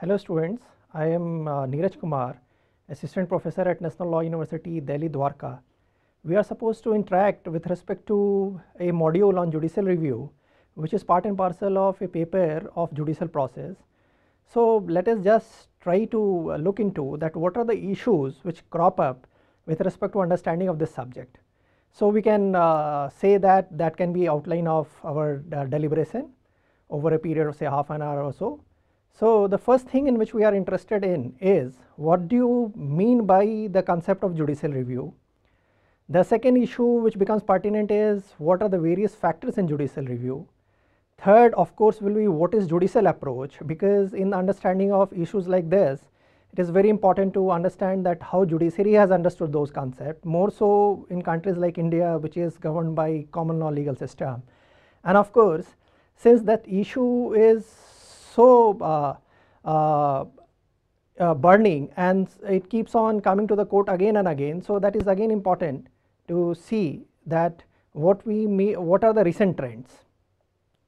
Hello students, I am Neeraj Kumar, Assistant Professor at National Law University, Delhi, Dwarka. We are supposed to interact with respect to a module on judicial review, which is part and parcel of a paper of judicial process. So let us just try to look into that what are the issues which crop up with respect to understanding of this subject. So we can say that that can be outline of our deliberation over a period of say half an hour or so. So the first thing in which we are interested in is what do you mean by the concept of judicial review. The second issue which becomes pertinent is what are the various factors in judicial review. Third, of course, will be what is judicial approach, because in the understanding of issues like this, it is very important to understand that how judiciary has understood those concepts, more so in countries like India, which is governed by common law legal system. And of course, since that issue is so burning and it keeps on coming to the court again and again, so that is again important to see that what are the recent trends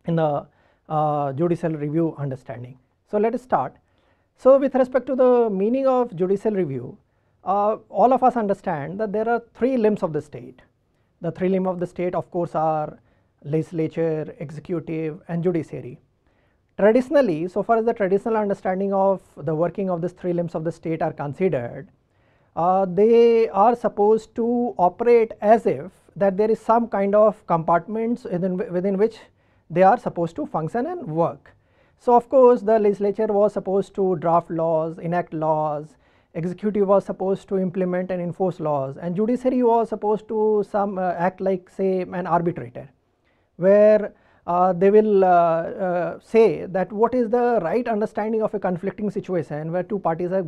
in the judicial review understanding. So let us start. So with respect to the meaning of judicial review, all of us understand that there are three limbs of the state. The three limbs of the state of course are legislature, executive and judiciary. Traditionally, so far as the traditional understanding of the working of these three limbs of the state are considered, they are supposed to operate as if that there is some kind of compartments within which they are supposed to function and work. So of course the legislature was supposed to draft laws, enact laws, executive was supposed to implement and enforce laws, and judiciary was supposed to act like say an arbitrator, where they will say that what is the right understanding of a conflicting situation where two parties have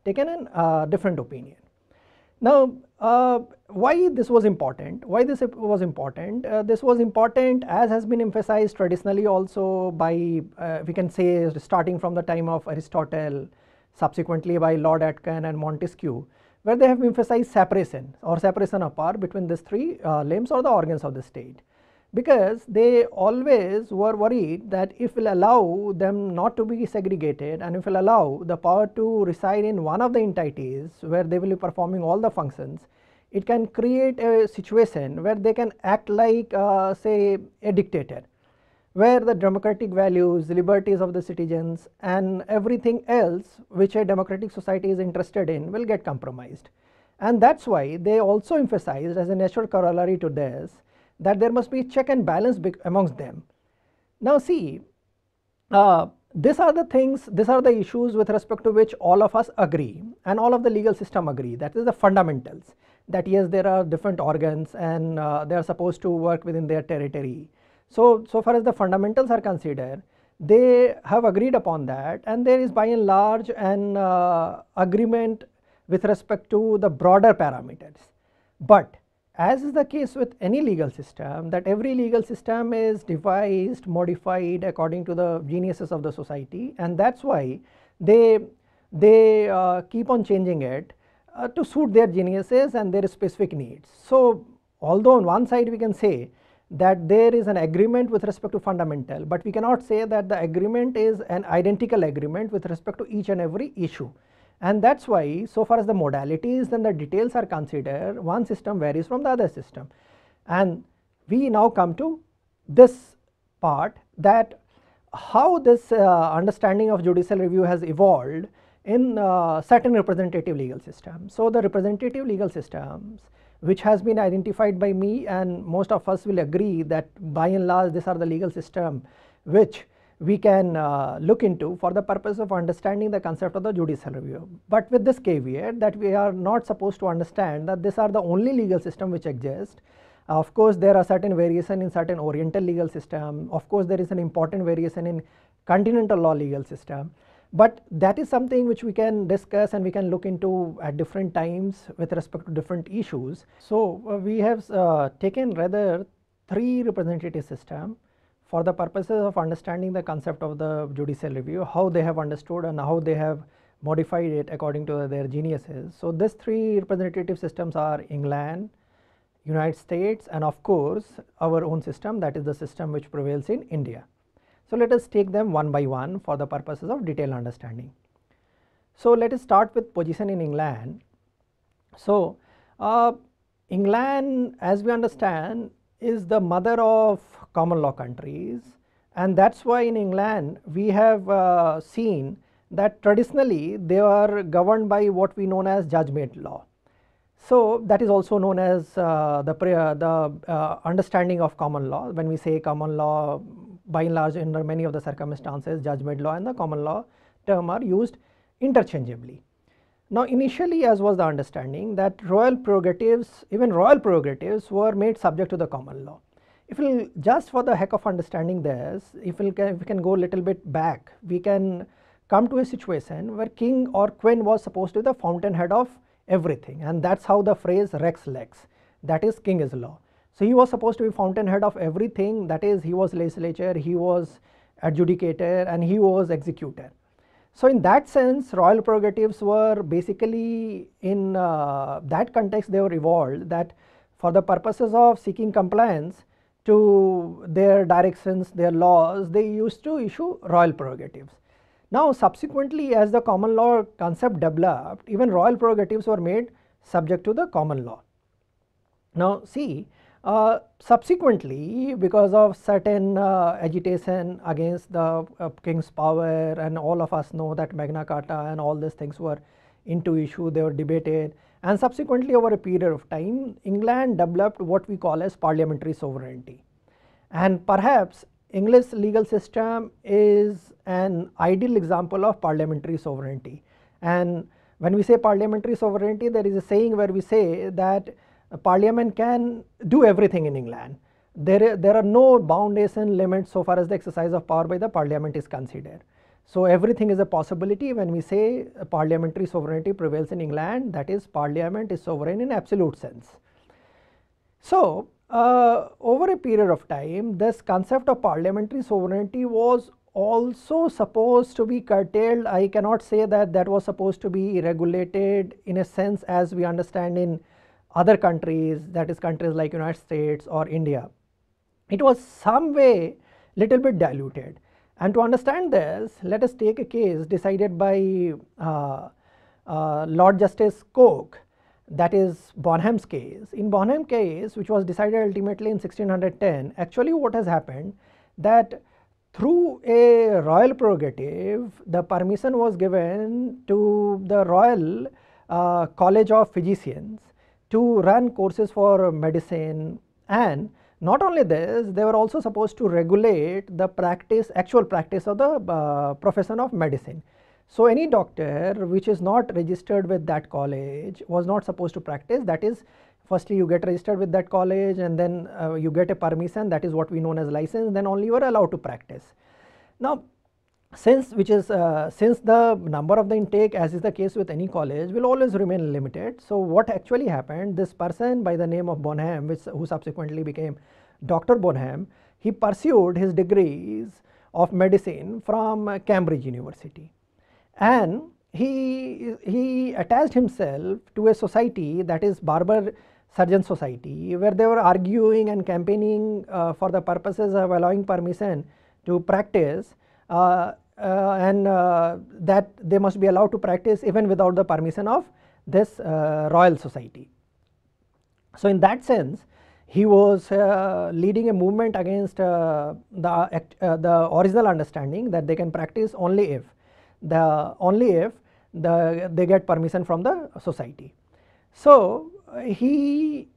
taken a different opinion. Now why this was important? Why this was important? This was important, as has been emphasized traditionally also by we can say starting from the time of Aristotle, subsequently by Lord Atkin and Montesquieu, where they have emphasized separation or separation of power between these three limbs or the organs of the state, because they always were worried that if we'll allow them not to be segregated and if we'll allow the power to reside in one of the entities where they will be performing all the functions, it can create a situation where they can act like say a dictator, where the democratic values, liberties of the citizens and everything else which a democratic society is interested in will get compromised. And that's why they also emphasized as a natural corollary to this that there must be check and balance amongst them. Now see, these are the things, these are the issues with respect to which all of us agree and all of the legal system agree, that is the fundamentals, that yes, there are different organs and they are supposed to work within their territory. So far as the fundamentals are considered, they have agreed upon that, and there is by and large an agreement with respect to the broader parameters. But as is the case with any legal system, that every legal system is devised, modified according to the geniuses of the society, and that's why they keep on changing it to suit their geniuses and their specific needs. So although on one side we can say that there is an agreement with respect to fundamental, but we cannot say that the agreement is an identical agreement with respect to each and every issue. And that's why so far as the modalities and the details are considered, one system varies from the other system. And we now come to this part, that how this understanding of judicial review has evolved in certain representative legal systems. So the representative legal systems which has been identified by me, and most of us will agree that by and large these are the legal system which we can look into for the purpose of understanding the concept of the judicial review. But with this caveat that we are not supposed to understand that these are the only legal system which exist. Of course there are certain variation in certain oriental legal system, of course there is an important variation in continental law legal system, but that is something which we can discuss and we can look into at different times with respect to different issues. So we have taken rather three representative system for the purposes of understanding the concept of the judicial review, how they have understood and how they have modified it according to their geniuses. So these three representative systems are England, United States, and of course our own system, that is the system which prevails in India. So let us take them one by one for the purposes of detailed understanding. So let us start with position in England. So England, as we understand, is the mother of common law countries, and that's why in England we have seen that traditionally they are governed by what we known as judge-made law. So that is also known as the understanding of common law. When we say common law, by and large, under many of the circumstances, judge-made law and the common law term are used interchangeably. Now initially, as was the understanding, that royal prerogatives, even royal prerogatives, were made subject to the common law. If we will, just for the heck of understanding this, if we can go a little bit back, we can come to a situation where king or queen was supposed to be the fountainhead of everything, and that's how the phrase rex lex, that is king is law. So he was supposed to be fountainhead of everything, that is he was legislature, he was adjudicator, and he was executor. So in that sense, royal prerogatives were basically, in that context, they were evolved, that for the purposes of seeking compliance to their directions, their laws, they used to issue royal prerogatives. Now subsequently, as the common law concept developed, even royal prerogatives were made subject to the common law. Now see, subsequently, because of certain agitation against the king's power, and all of us know that Magna Carta and all these things were into issue, they were debated, and subsequently over a period of time, England developed what we call as parliamentary sovereignty. And perhaps English legal system is an ideal example of parliamentary sovereignty. And when we say parliamentary sovereignty, there is a saying where we say that Parliament can do everything in England. There are no boundaries and limits so far as the exercise of power by the Parliament is considered. So everything is a possibility. When we say parliamentary sovereignty prevails in England, that is Parliament is sovereign in absolute sense. So over a period of time, this concept of parliamentary sovereignty was also supposed to be curtailed. I cannot say that that was supposed to be regulated in a sense as we understand in other countries, that is countries like United States or India. It was some way little bit diluted. And to understand this, let us take a case decided by Lord Justice Coke, that is Bonham's case. In Bonham's case, which was decided ultimately in 1610, actually what has happened, that through a royal prerogative, the permission was given to the Royal College of Physicians to run courses for medicine, and not only this, they were also supposed to regulate the practice, actual practice of the profession of medicine. So any doctor which is not registered with that college was not supposed to practice. That is, firstly you get registered with that college, and then you get a permission, that is what we known as license, then only you are allowed to practice. Now since the number of the intake, as is the case with any college, will always remain limited. So what actually happened, this person by the name of Bonham, who subsequently became Dr. Bonham, he pursued his degrees of medicine from Cambridge University, and he attached himself to a society, that is Barber Surgeon Society, where they were arguing and campaigning for the purposes of allowing permission to practice, and that they must be allowed to practice even without the permission of this Royal Society. So in that sense, he was leading a movement against the original understanding that they can practice only if they get permission from the society. So he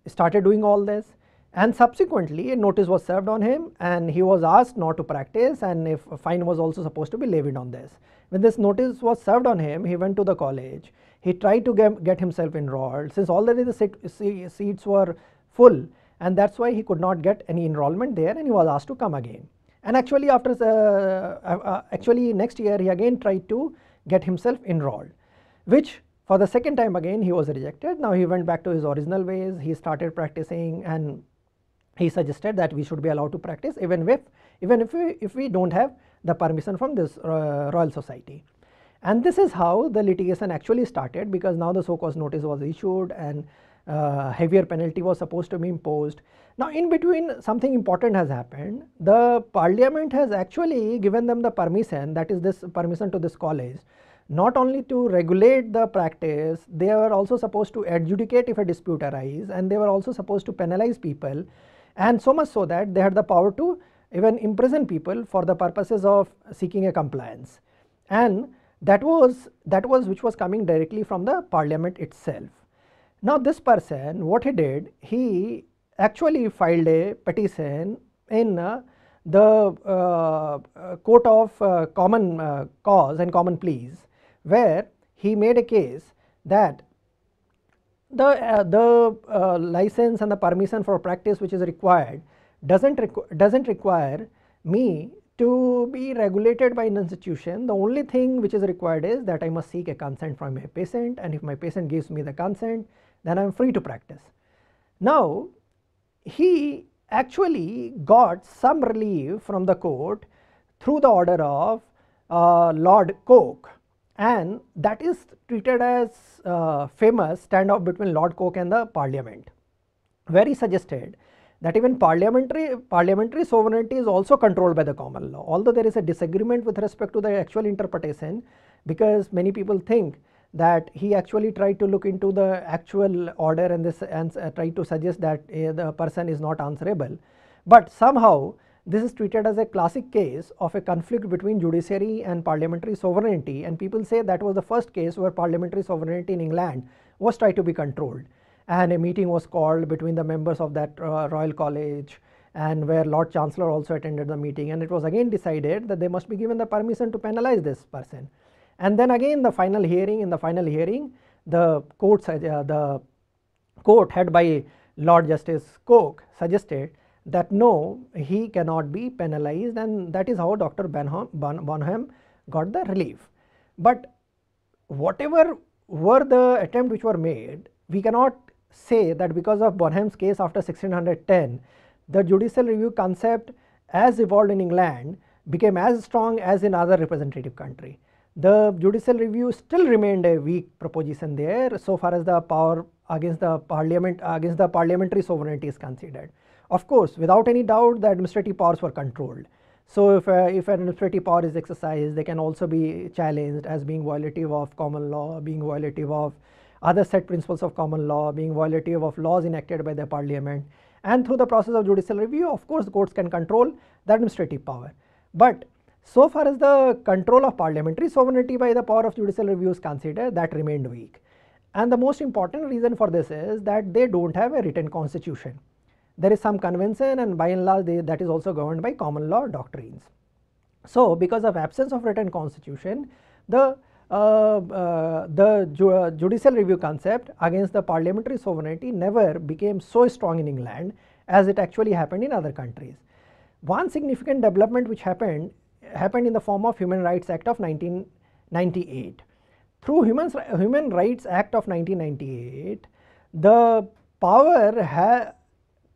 started doing all this, and subsequently a notice was served on him, and he was asked not to practice, and a fine was also supposed to be levied on this. When this notice was served on him, he went to the college. He tried to get himself enrolled, since already the seats were full, and that's why he could not get any enrollment there, and he was asked to come again. And actually actually next year he again tried to get himself enrolled, which for the second time again he was rejected. Now he went back to his original ways. He started practicing, and he suggested that we should be allowed to practice even if we don't have the permission from this Royal Society. And this is how the litigation actually started, because now the so-called notice was issued, and heavier penalty was supposed to be imposed. Now in between something important has happened. The parliament has actually given them the permission, that is this permission to this college, not only to regulate the practice, they were also supposed to adjudicate if a dispute arise, and they were also supposed to penalize people, and so much so that they had the power to even imprison people for the purposes of seeking a compliance. And that was which was coming directly from the parliament itself. Now this person, what he did, he actually filed a petition in the court of common cause and common pleas, where he made a case that the license and the permission for practice which is required doesn't require me to be regulated by an institution. The only thing which is required is that I must seek a consent from my patient, and if my patient gives me the consent, then I am free to practice. Now he actually got some relief from the court through the order of Lord Coke, and that is treated as famous standoff between Lord Coke and the parliament, where he suggested that even parliamentary sovereignty is also controlled by the common law, although there is a disagreement with respect to the actual interpretation, because many people think that he actually tried to look into the actual order and this and tried to suggest that the person is not answerable. But somehow this is treated as a classic case of a conflict between judiciary and parliamentary sovereignty, and people say that was the first case where parliamentary sovereignty in England was tried to be controlled, and a meeting was called between the members of that Royal College, and where Lord Chancellor also attended the meeting, and it was again decided that they must be given the permission to penalize this person. And then again the final hearing, the court head by Lord Justice Coke suggested that no, he cannot be penalized, and that is how Dr. Bonham got the relief. But whatever were the attempts which were made, we cannot say that because of Bonham's case after 1610, the judicial review concept as evolved in England became as strong as in other representative country. The judicial review still remained a weak proposition there so far as the power against the parliamentary sovereignty is considered. Of course, without any doubt the administrative powers were controlled. So if an administrative power is exercised, they can also be challenged as being violative of common law, being violative of other set principles of common law, being violative of laws enacted by the parliament, and through the process of judicial review, of course, the courts can control the administrative power. But so far as the control of parliamentary sovereignty by the power of judicial review is considered, that remained weak. And the most important reason for this is that they don't have a written constitution. There is some convention, and by and large that is also governed by common law doctrines. So because of absence of written constitution, the judicial review concept against the parliamentary sovereignty never became so strong in England as it actually happened in other countries. One significant development which happened in the form of Human Rights Act of 1998. Through Human Rights Act of 1998, the power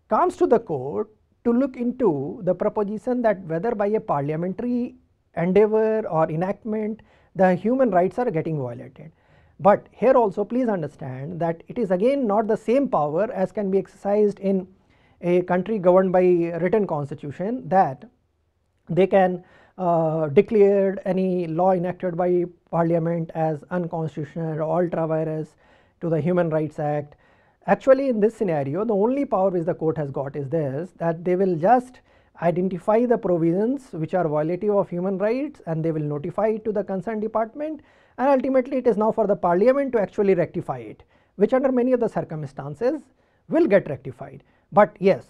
comes to the court to look into the proposition that whether by a parliamentary endeavor or enactment the human rights are getting violated. But here also please understand that it is again not the same power as can be exercised in a country governed by written constitution, that they can declare any law enacted by parliament as unconstitutional or ultra vires to the Human Rights Act. Actually in this scenario, the only power which the court has got is this, that they will just identify the provisions which are violative of human rights, and they will notify it to the concerned department, and ultimately it is now for the parliament to actually rectify it, which under many of the circumstances will get rectified. But yes,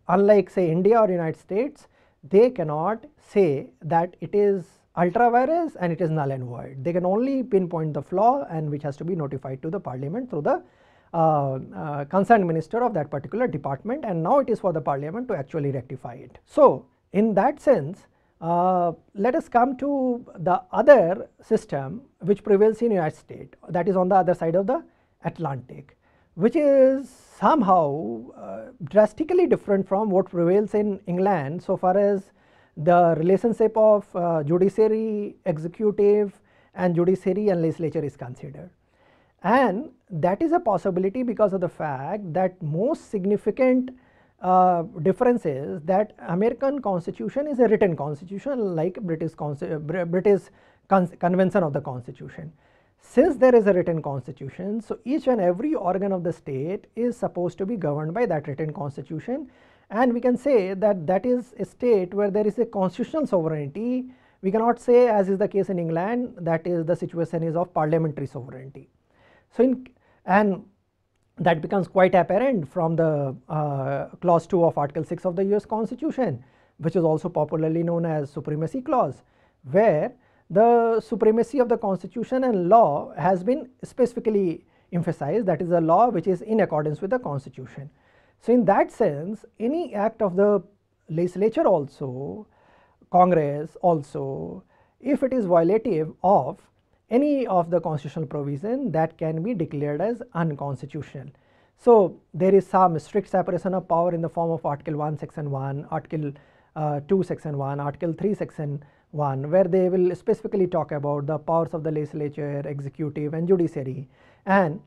unlike say India or United States, they cannot say that it is ultra vires and it is null and void. They can only pinpoint the flaw, and which has to be notified to the parliament through the concerned minister of that particular department, and now it is for the parliament to actually rectify it. So in that sense, let us come to the other system which prevails in United States, that is on the other side of the Atlantic, which is somehow drastically different from what prevails in England so far as the relationship of judiciary, executive, and judiciary and legislature is considered. and that is a possibility because of the fact that most significant difference is that American Constitution is a written constitution like British Convention of the Constitution. Since there is a written constitution, so each and every organ of the state is supposed to be governed by that written constitution, and we can say that that is a state where there is a constitutional sovereignty. We cannot say, as is the case in England, that is the situation is of parliamentary sovereignty. So and that becomes quite apparent from the clause 2 of article 6 of the US Constitution, which is also popularly known as supremacy clause, where the supremacy of the constitution and law has been specifically emphasized, that is a law which is in accordance with the constitution. So in that sense, any act of the legislature also, Congress also, if it is violative of any of the constitutional provision, that can be declared as unconstitutional. So there is some strict separation of power in the form of article 1 section 1, article 2 section 1, article 3 section 1, where they will specifically talk about the powers of the legislature, executive and judiciary, and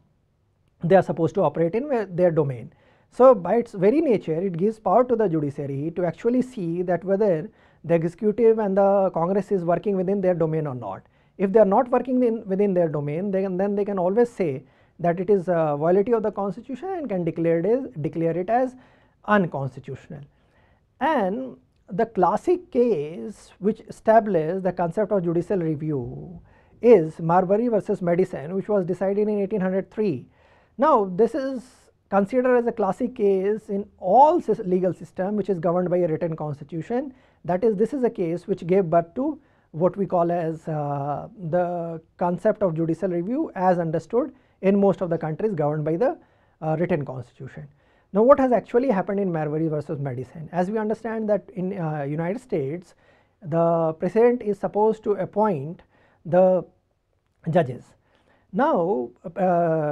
they are supposed to operate in their domain. So by its very nature, it gives power to the judiciary to actually see that whether the executive and the Congress is working within their domain or not. If they are not working within their domain, then they can always say that it is a violation of the constitution and can declare it as unconstitutional. And the classic case which established the concept of judicial review is Marbury versus Madison, which was decided in 1803. Now this is considered as a classic case in all legal system which is governed by a written constitution. That is, this is a case which gave birth to what we call as the concept of judicial review as understood in most of the countries governed by the written constitution. Now what has actually happened in Marbury versus Madison? As we understand that in United States, the president is supposed to appoint the judges. Now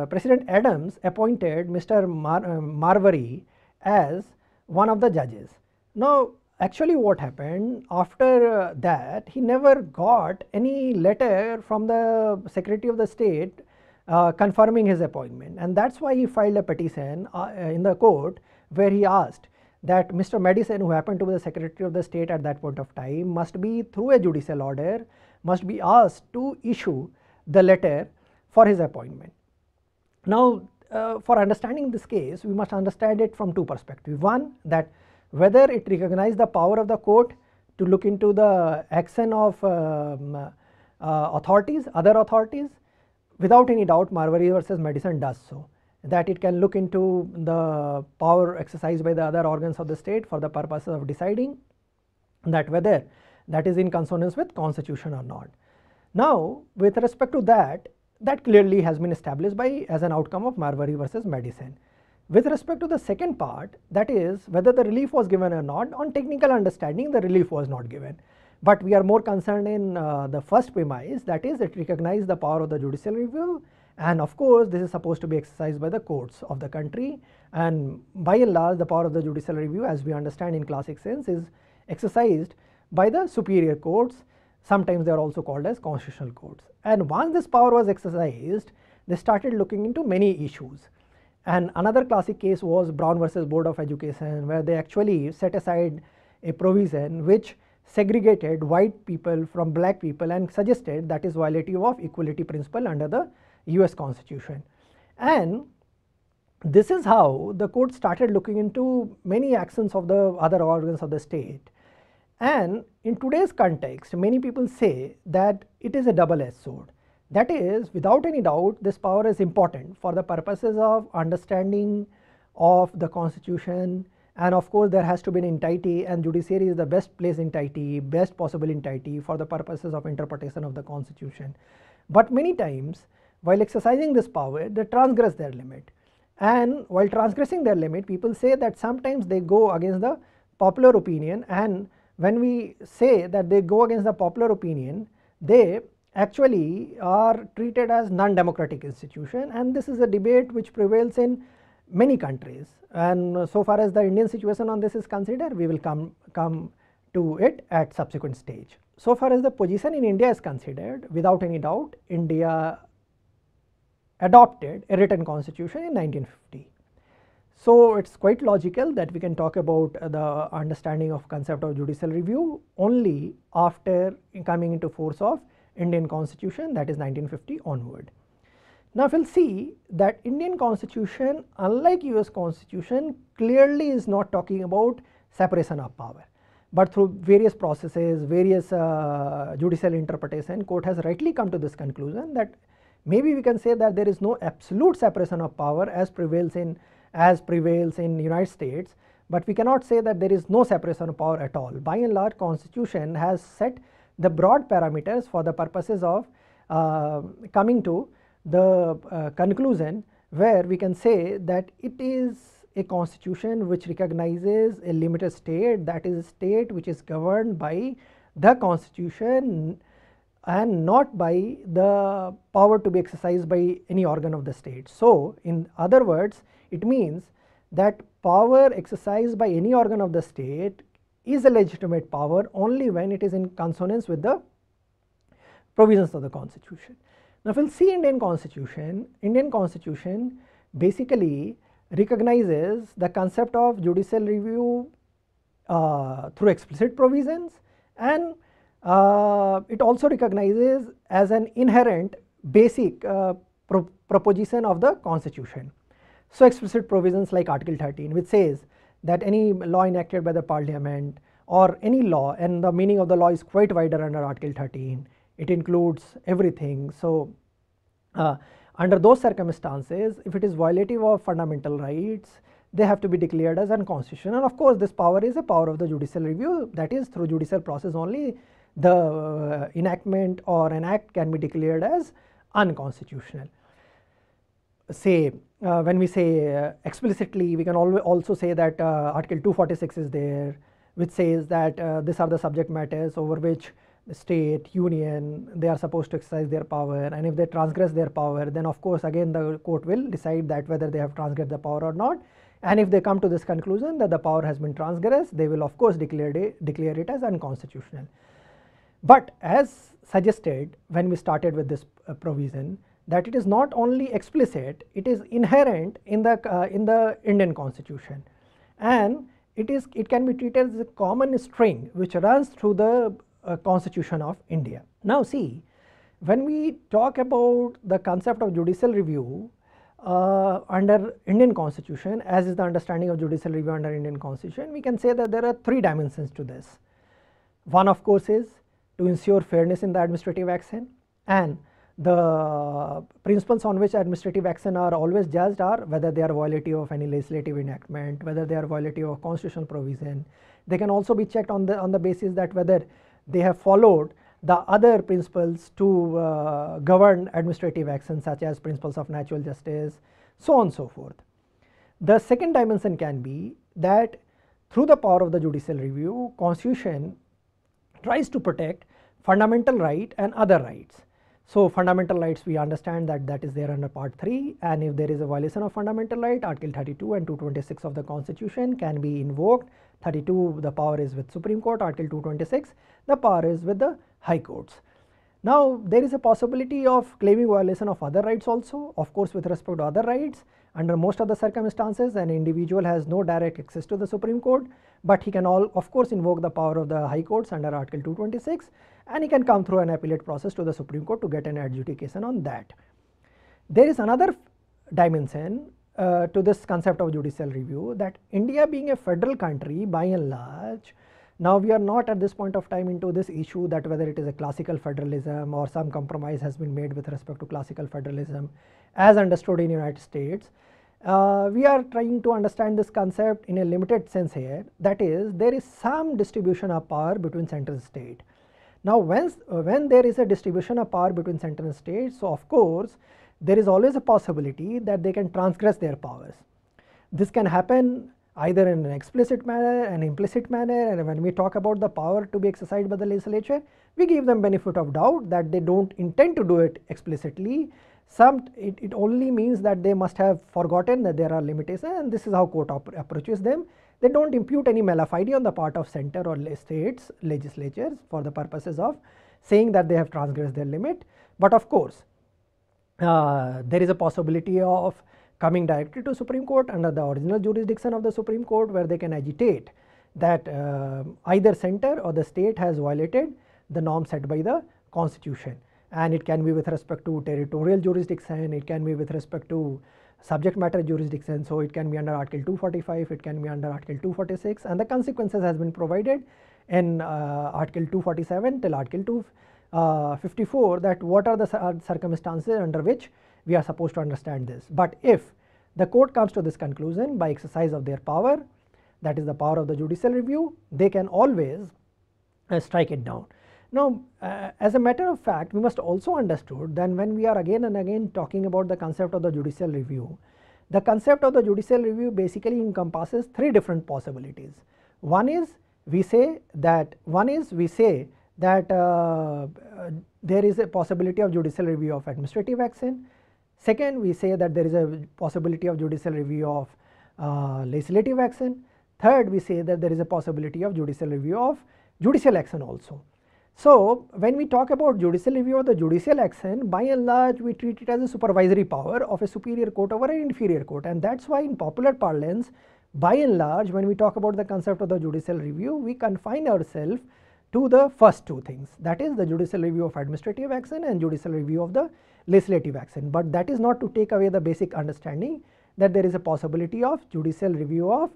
President Adams appointed Mr. Marbury as one of the judges. Now actually what happened after that, he never got any letter from the Secretary of the State confirming his appointment, and that is why he filed a petition in the court where he asked that Mr. Madison, who happened to be the Secretary of the State at that point of time, must be through a judicial order, must be asked to issue the letter for his appointment. Now for understanding this case, we must understand it from two perspectives. One, that whether it recognized the power of the court to look into the action of authorities, other authorities. Without any doubt, Marbury versus Madison does so, that it can look into the power exercised by the other organs of the state for the purposes of deciding that whether that is in consonance with constitution or not. Now with respect to that, that clearly has been established by as an outcome of Marbury versus Madison. With respect to the second part, that is whether the relief was given or not, on technical understanding the relief was not given. But we are more concerned in the first premise, that is it recognized the power of the judicial review, and of course this is supposed to be exercised by the courts of the country, and by and large the power of the judicial review, as we understand in classic sense, is exercised by the superior courts. Sometimes they are also called as constitutional courts. And once this power was exercised, they started looking into many issues. And another classic case was Brown versus Board of Education, where they actually set aside a provision which segregated white people from black people and suggested that is violative of equality principle under the US Constitution. And this is how the court started looking into many actions of the other organs of the state. And in today's context, many people say that it is a double-edged sword. That is, without any doubt, this power is important for the purposes of understanding of the constitution, and of course there has to be an entity, and judiciary is the best place entity, best possible entity for the purposes of interpretation of the constitution. But many times while exercising this power, they transgress their limit, and while transgressing their limit, people say that sometimes they go against the popular opinion, and when we say that they go against the popular opinion, they actually are treated as non-democratic institution, and this is a debate which prevails in many countries. And so far as the Indian situation on this is considered, we will come to it at subsequent stage. So far as the position in India is considered, without any doubt, India adopted a written constitution in 1950. So it's quite logical that we can talk about the understanding of concept of judicial review only after coming into force of Indian constitution, that is 1950 onward. Now if we'll see that Indian constitution, unlike US constitution, clearly is not talking about separation of power, but through various processes, various judicial interpretation, court has rightly come to this conclusion that maybe we can say that there is no absolute separation of power as prevails in United States, but we cannot say that there is no separation of power at all. By and large, constitution has set the broad parameters for the purposes of coming to the conclusion where we can say that it is a constitution which recognizes a limited state, that is a state which is governed by the constitution and not by the power to be exercised by any organ of the state. So in other words, it means that power exercised by any organ of the state is a legitimate power only when it is in consonance with the provisions of the constitution. Now if we will see Indian constitution basically recognizes the concept of judicial review through explicit provisions, and it also recognizes as an inherent basic proposition of the constitution. So explicit provisions like Article 13, which says that any law enacted by the parliament or any law, and the meaning of the law is quite wider under Article 13, it includes everything. So under those circumstances, if it is violative of fundamental rights, they have to be declared as unconstitutional. And of course this power is a power of the judicial review, that is through judicial process only the enactment or an act can be declared as unconstitutional. Say when we say explicitly, we can also say that Article 246 is there, which says that these are the subject matters over which the state, union, they are supposed to exercise their power, and if they transgress their power, then of course again the court will decide that whether they have transgressed the power or not, and if they come to this conclusion that the power has been transgressed, they will of course declare it as unconstitutional. But as suggested when we started with this provision, that it is not only explicit, it is inherent in the Indian constitution, and it can be treated as a common string which runs through the constitution of India. Now see, when we talk about the concept of judicial review under Indian constitution, as is the understanding of judicial review under Indian constitution, we can say that there are three dimensions to this. One of course is to ensure fairness in the administrative action, and the principles on which administrative action are always judged are whether they are violative of any legislative enactment, whether they are violative of constitutional provision. They can also be checked on the basis that whether they have followed the other principles to govern administrative action, such as principles of natural justice, so on and so forth. The second dimension can be that through the power of the judicial review, constitution tries to protect fundamental right and other rights. So fundamental rights, we understand that is there under part 3, and if there is a violation of fundamental right, Article 32 and 226 of the constitution can be invoked. 32 the power is with Supreme Court, Article 226 the power is with the high courts. Now there is a possibility of claiming violation of other rights also. Of course with respect to other rights, under most of the circumstances an individual has no direct access to the Supreme Court, but he can of course invoke the power of the high courts under Article 226, and he can come through an appellate process to the Supreme Court to get an adjudication on that. There is another dimension to this concept of judicial review, that India being a federal country by and large, now we are not at this point of time into this issue that whether it is a classical federalism or some compromise has been made with respect to classical federalism as understood in United States. We are trying to understand this concept in a limited sense here, that is there is some distribution of power between center and state. Now when there is a distribution of power between center and state, so of course there is always a possibility that they can transgress their powers. This can happen either in an explicit manner, an implicit manner, and when we talk about the power to be exercised by the legislature, we give them benefit of doubt that they do not intend to do it explicitly. It only means that they must have forgotten that there are limitations, and this is how court approaches them. They do not impute any malafide on the part of center or states legislatures for the purposes of saying that they have transgressed their limit. But of course there is a possibility of coming directly to Supreme Court under the original jurisdiction of the Supreme Court, where they can agitate that either center or the state has violated the norm set by the constitution, and it can be with respect to territorial jurisdiction, it can be with respect to subject matter jurisdiction. So, it can be under Article 245, it can be under Article 246, and the consequences has been provided in Article 247 till Article 254 that what are the circumstances under which we are supposed to understand this. But if the court comes to this conclusion by exercise of their power, that is the power of the judicial review, they can always strike it down. Now, as a matter of fact, we must also understood that when we are again and again talking about the concept of the judicial review, the concept of the judicial review basically encompasses three different possibilities. One is we say that there is a possibility of judicial review of administrative action. Second, we say that there is a possibility of judicial review of legislative action. Third, we say that there is a possibility of judicial review of judicial action also. So, when we talk about judicial review of the judicial action, by and large we treat it as a supervisory power of a superior court over an inferior court, and that is why in popular parlance, by and large when we talk about the concept of the judicial review, we confine ourselves to the first two things, that is the judicial review of administrative action and judicial review of the legislative action. But that is not to take away the basic understanding that there is a possibility of judicial review of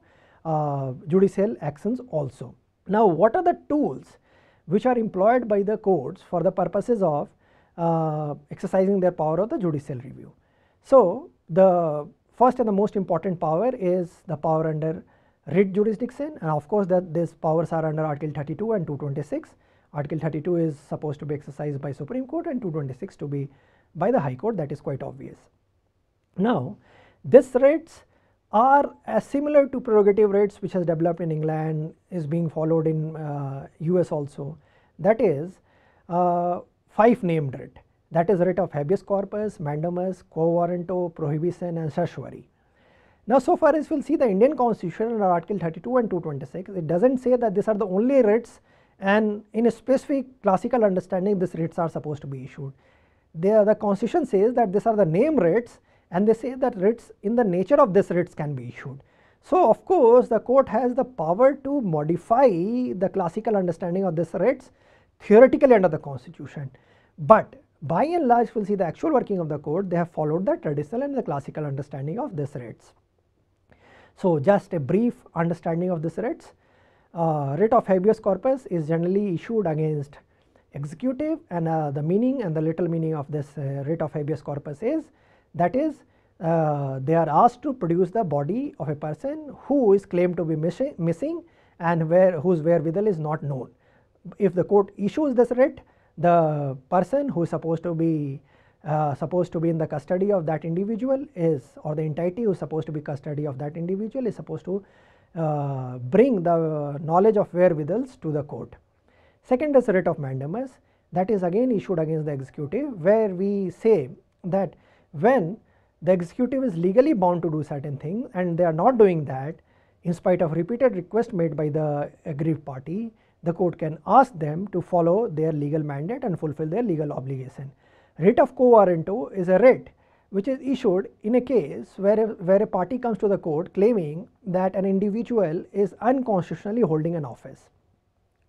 judicial actions also. Now, what are the tools which are employed by the courts for the purposes of exercising their power of the judicial review? So, the first and the most important power is the power under writ jurisdiction, and of course that these powers are under Article 32 and 226. Article 32 is supposed to be exercised by Supreme Court and 226 to be by the High Court, that is quite obvious. Now, these writs are as similar to prerogative writs which has developed in England, is being followed in US also, that is 5 named writ, that is writ of habeas corpus, mandamus, quo warranto, prohibition and certiorari. Now, so far as we will see the Indian Constitution under Article 32 and 226, it does not say that these are the only writs, and in a specific classical understanding these writs are supposed to be issued. The Constitution says that these are the name writs, and they say that writs in the nature of these writs can be issued. So, of course, the court has the power to modify the classical understanding of these writs theoretically under the Constitution, but by and large we will see the actual working of the court, they have followed the traditional and the classical understanding of these writs. So, just a brief understanding of these writs. Writ of habeas corpus is generally issued against executive, and the meaning and the literal meaning of this writ of habeas corpus is, that is they are asked to produce the body of a person who is claimed to be missing and whose wherewithal is not known. If the court issues this writ, the person who is supposed to be in the custody of that individual is, or the entity who is supposed to be custody of that individual is supposed to bring the knowledge of wherewithals to the court. Second is writ of mandamus, that is again issued against the executive, where we say that when the executive is legally bound to do certain things and they are not doing that, in spite of repeated requests made by the aggrieved party, the court can ask them to follow their legal mandate and fulfill their legal obligation. Writ of quo warranto is a writ which is issued in a case where a party comes to the court claiming that an individual is unconstitutionally holding an office.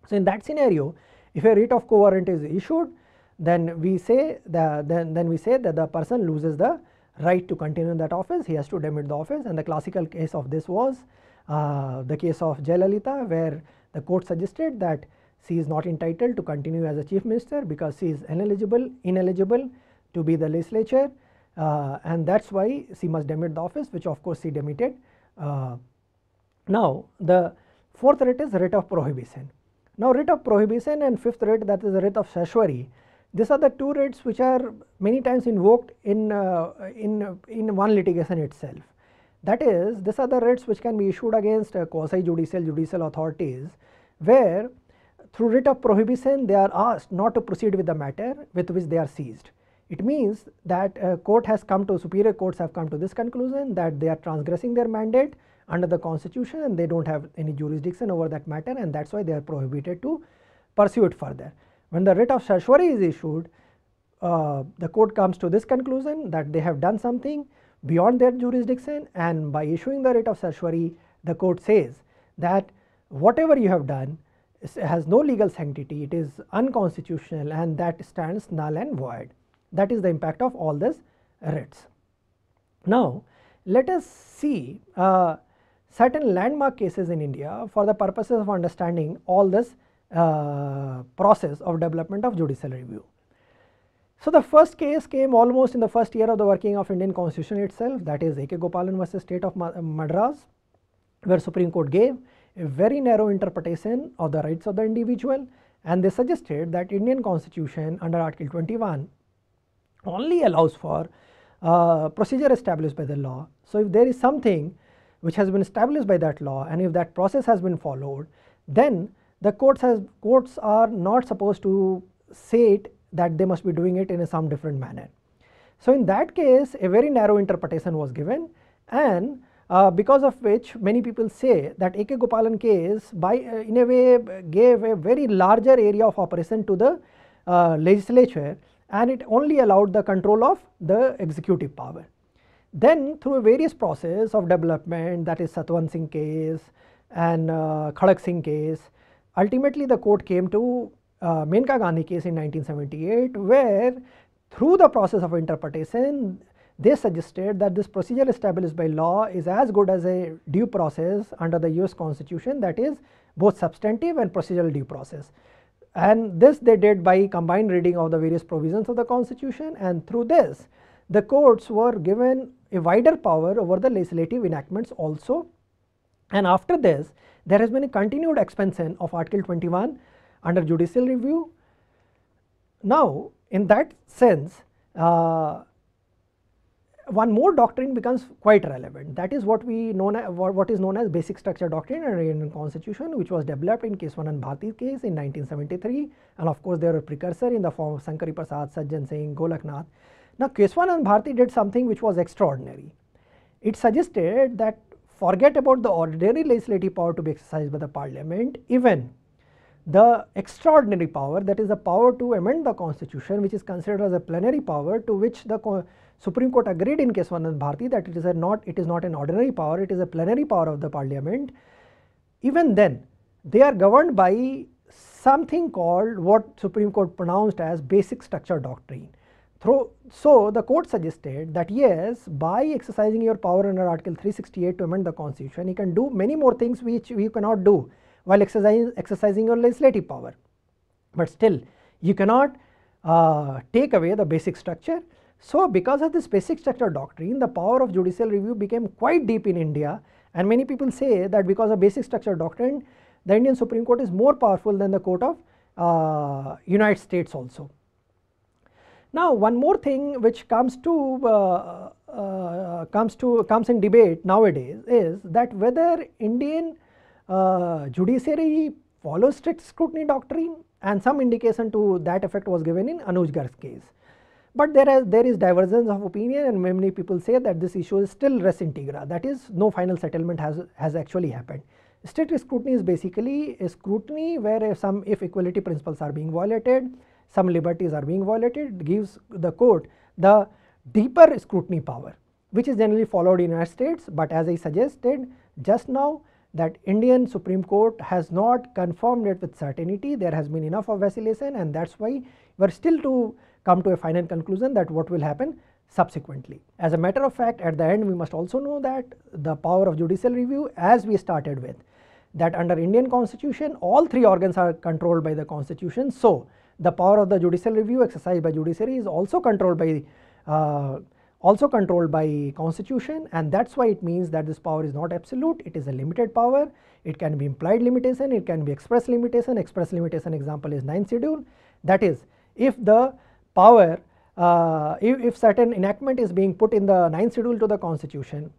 So, in that scenario, if a writ of quo warranto is issued, then we say that the person loses the right to continue in that office, he has to demit the office, and the classical case of this was the case of Jayalalitha, where the court suggested that she is not entitled to continue as a chief minister because she is ineligible to be the legislature, and that is why she must demit the office, which of course she demitted. Now, the fourth writ is writ of prohibition. Now, writ of prohibition and fifth writ, that is the writ of certiorari, these are the two writs which are many times invoked in one litigation itself. That is, these are the writs which can be issued against quasi judicial authorities, where through writ of prohibition they are asked not to proceed with the matter with which they are seized. It means that superior courts have come to this conclusion that they are transgressing their mandate under the Constitution and they do not have any jurisdiction over that matter, and that is why they are prohibited to pursue it further. When the writ of certiorari is issued, the court comes to this conclusion that they have done something beyond their jurisdiction, and by issuing the writ of certiorari, the court says that whatever you have done has no legal sanctity, it is unconstitutional, and that stands null and void. That is the impact of all these writs. Now, let us see certain landmark cases in India for the purposes of understanding all this process of development of judicial review. So, the first case came almost in the first year of the working of Indian Constitution itself, that is A.K. Gopalan versus State of Madras, where Supreme Court gave a very narrow interpretation of the rights of the individual, and they suggested that Indian Constitution under Article 21 only allows for procedure established by the law. So, if there is something which has been established by that law, and if that process has been followed, then the courts are not supposed to say it that they must be doing it in some different manner. So, in that case a very narrow interpretation was given, and because of which many people say that A.K. Gopalan case in a way gave a very larger area of operation to the legislature, and it only allowed the control of the executive power. Then through a various process of development, that is Satwan Singh case and Khadak Singh case, ultimately the court came to Menka Gandhi case in 1978, where through the process of interpretation they suggested that this procedure established by law is as good as a due process under the US Constitution, that is both substantive and procedural due process. And this they did by combined reading of the various provisions of the Constitution, and through this the courts were given a wider power over the legislative enactments also. And after this there has been a continued expansion of Article 21 under judicial review. Now, in that sense one more doctrine becomes quite relevant, that is what is known as basic structure doctrine under Indian Constitution, which was developed in Keswanand Bharti case in 1973, and of course there were precursor in the form of Shankari Prasad, Sajjan Singh, Golaknath. Now, Keswanand Bharti did something which was extraordinary. It suggested that forget about the ordinary legislative power to be exercised by the parliament, even the extraordinary power, that is the power to amend the Constitution, which is considered as a plenary power, to which the Supreme Court agreed in Keswanand Bharti that it is not an ordinary power, it is a plenary power of the parliament. Even then they are governed by something called what Supreme Court pronounced as basic structure doctrine. So the court suggested that yes, by exercising your power under Article 368 to amend the Constitution, you can do many more things which you cannot do while exercising your legislative power, but still you cannot take away the basic structure. So, because of this basic structure doctrine, the power of judicial review became quite deep in India, and many people say that because of basic structure doctrine, the Indian Supreme Court is more powerful than the court of United States also. Now, one more thing which comes in debate nowadays is that whether Indian judiciary follows strict scrutiny doctrine, and some indication to that effect was given in Anuj Garg's case. But there is divergence of opinion, and many people say that this issue is still res integra, that is no final settlement has actually happened. Strict scrutiny is basically a scrutiny where if equality principles are being violated, some liberties are being violated, it gives the court the deeper scrutiny power, which is generally followed in United States. But as I suggested just now, that Indian Supreme Court has not confirmed it with certainty, there has been enough of vacillation, and that is why we are still to come to a final conclusion that what will happen subsequently. As a matter of fact, at the end we must also know that the power of judicial review, as we started with, that under Indian Constitution all three organs are controlled by the Constitution. So, the power of the judicial review exercised by judiciary is also controlled by Constitution, and that is why it means that this power is not absolute, it is a limited power. It can be implied limitation, it can be express limitation. Express limitation example is 9th schedule, that is if the power if certain enactment is being put in the 9th schedule to the Constitution,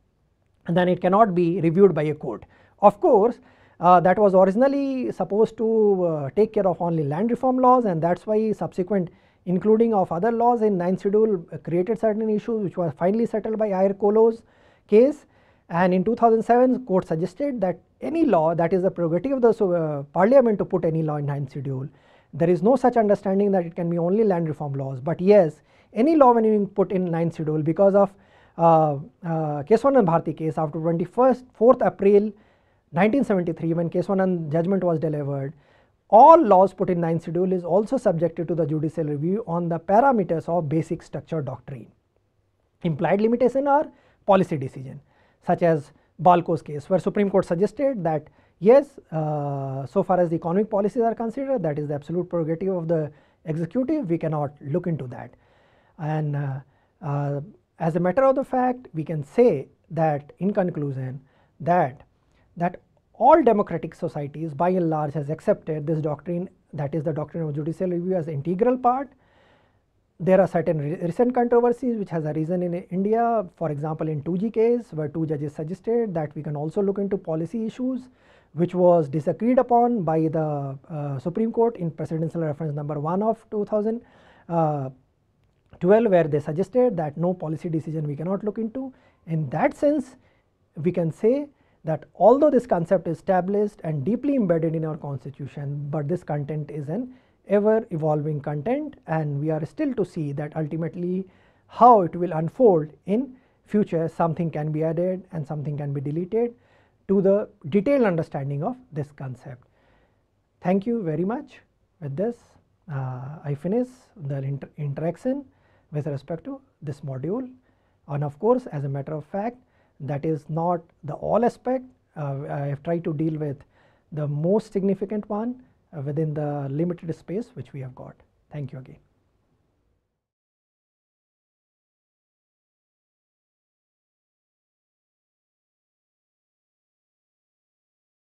then it cannot be reviewed by a court. Of course, that was originally supposed to take care of only land reform laws, and that is why subsequent including of other laws in 9th schedule created certain issues which were finally settled by Ayer Kolo's case. And in 2007 court suggested that any law, that is the prerogative of the parliament to put any law in 9th schedule, There is no such understanding that it can be only land reform laws, but yes, any law when you put in 9th schedule because of Kesavananda Bharati case after 4th April 1973 when Kesavananda judgment was delivered, all laws put in 9th schedule is also subjected to the judicial review on the parameters of basic structure doctrine. Implied limitation are policy decision, such as Balco's case where Supreme Court suggested that yes, so far as the economic policies are considered, that is the absolute prerogative of the executive, we cannot look into that. And as a matter of the fact, we can say that in conclusion that all democratic societies by and large has accepted this doctrine, that is the doctrine of judicial review, as integral part. There are certain recent controversies which has arisen in India, for example in 2G case where 2 judges suggested that we can also look into policy issues, which was disagreed upon by the Supreme Court in Presidential Reference number 1 of 2012, where they suggested that no policy decision we cannot look into. In that sense, we can say that although this concept is established and deeply embedded in our constitution, but this content is an ever evolving content, and we are still to see that ultimately how it will unfold in future. Something can be added and something can be deleted to the detailed understanding of this concept. Thank you very much. With this I finish the interaction with respect to this module, and of course as a matter of fact that is not the all aspect. I have tried to deal with the most significant one within the limited space which we have got. Thank you again.